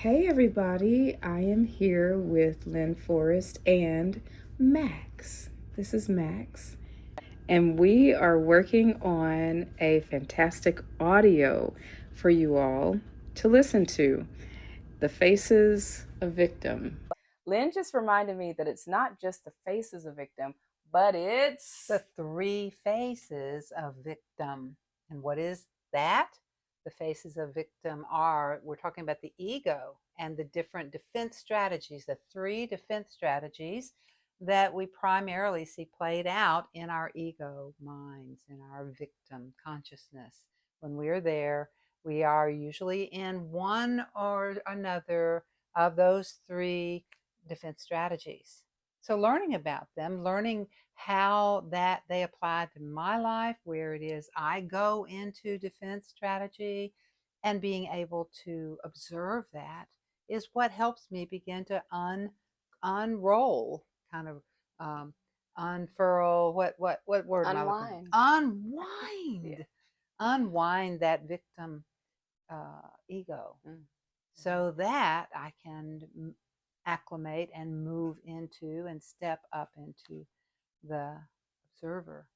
Hey everybody, I am here with Lynn Forrest and Max. This is Max, and we are working on a fantastic audio for you all to listen to. The Faces of Victim. Lynn just reminded me that it's not just the faces of victim, but it's The three faces of victim. And what is that? The faces of victim we're talking about the ego and the different defense strategies, the three defense strategies that we primarily see played out in our ego minds, in our victim consciousness. When we're there, we are usually in one or another of those three defense strategies. So learning about them, learning how that they apply to my life, where it is I go into defense strategy, and being able to observe that is what helps me begin to unroll, kind of um, unfurl. What word am I looking for? unwind. Unwind, Yeah. unwind that victim ego, Mm. so that I can acclimate and move into and step up into the observer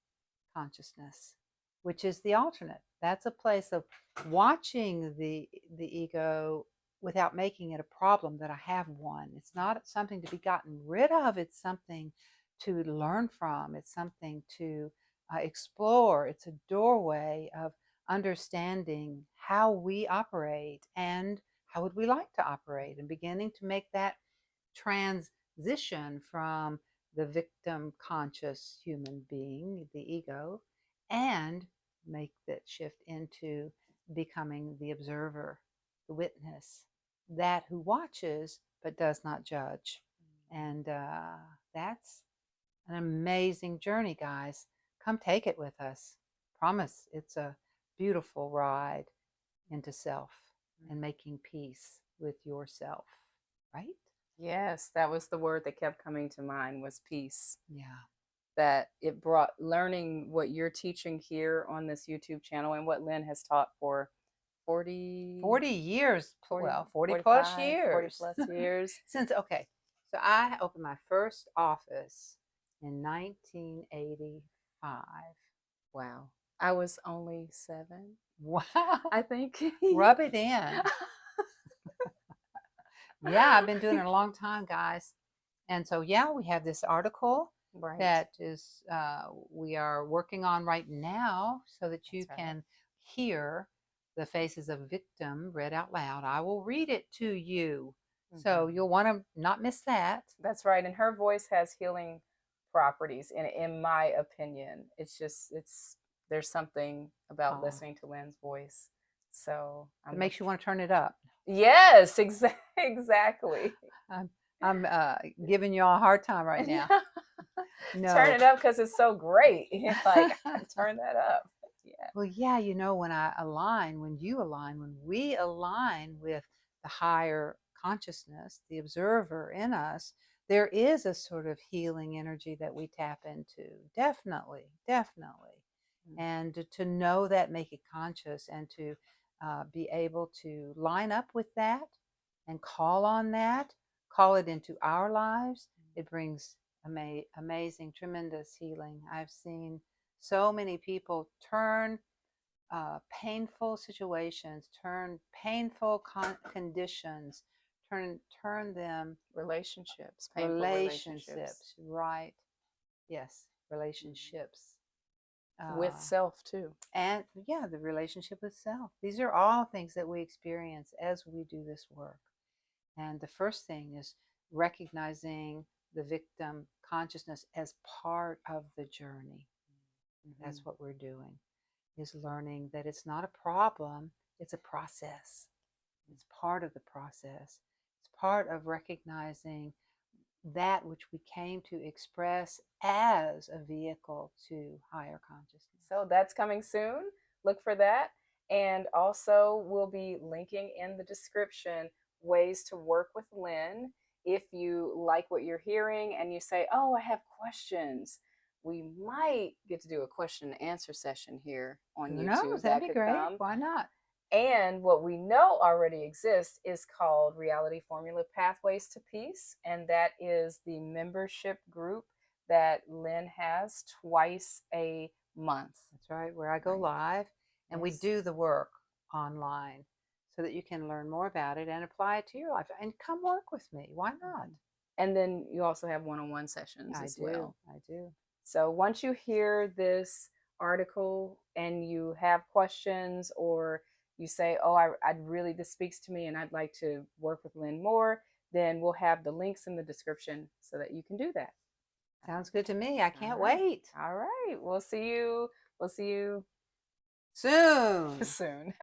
consciousness, which is the alternate. That's a place of watching the ego without making it a problem that I have one. It's not something to be gotten rid of. It's something to learn from. It's something to explore. It's a doorway of understanding how we operate and how would we like to operate, and beginning to make that transition from the victim conscious human being, the ego, and make that shift into becoming the observer, the witness, that who watches but does not judge. And that's an amazing journey, guys. Come take it with us. Promise it's a beautiful ride into self and making peace with yourself, right? Yes, that was the word that kept coming to mind was peace. Yeah. That it brought learning what you're teaching here on this YouTube channel and what Lynn has taught for 40, 40 years, 40, well, 40 plus 45, 40 years. plus years. Since, okay, so I opened my first office in 1985. Wow. I was only 7, Wow. I think. Rub it in. Yeah, I've been doing it a long time, guys. And so, yeah, we have this article Right. that is we are working on right now so that you That's right. can hear the faces of victim read out loud. I will read it to you. So you'll want to not miss that. That's right. And her voice has healing properties in my opinion. It's there's something about Oh, listening to Lynn's voice. So it I'm makes you want to turn it up. yes, exactly. I'm, I'm giving you all a hard time right now. Turn No. it up because it's so great. Like I turn that up. Yeah. Well, yeah, when we align with the higher consciousness, the observer in us, there is a sort of healing energy that we tap into. Definitely, definitely. And to know that, make it conscious, and to be able to line up with that and call on that, call it into our lives, it brings amazing, tremendous healing. I've seen so many people turn painful situations, turn painful conditions, turn them Relationships, painful relationships relationships, right? Yes, relationships. with Uh, self too. and yeah, the relationship with self. These are all things that we experience as we do this work. And the first thing is recognizing the victim consciousness as part of the journey. That's what we're doing, is learning that it's not a problem, it's a process. It's part of the process. It's part of recognizing that which we came to express as a vehicle to higher consciousness. So that's coming soon. Look for that. And also, we'll be linking in the description ways to work with Lynn. If you like what you're hearing and you say, oh, I have questions, we might get to do a question and answer session here on Who knows? YouTube. That'd That be could great. come. Why not? And what we know already exists is called Reality Formula Pathways to Peace. And that is the membership group that Lynn has twice a month. That's right, where I go Right. live and we Yes. do the work online so that you can learn more about it and apply it to your life and come work with me. Why not? And then you also have one-on-one sessions as well. I do. So once you hear this article and you have questions, or you say, oh, really, this speaks to me and I'd like to work with Lynn more, then we'll have the links in the description so that you can do that. Sounds good to me. I can't All right. wait. All right. We'll see you Soon. soon.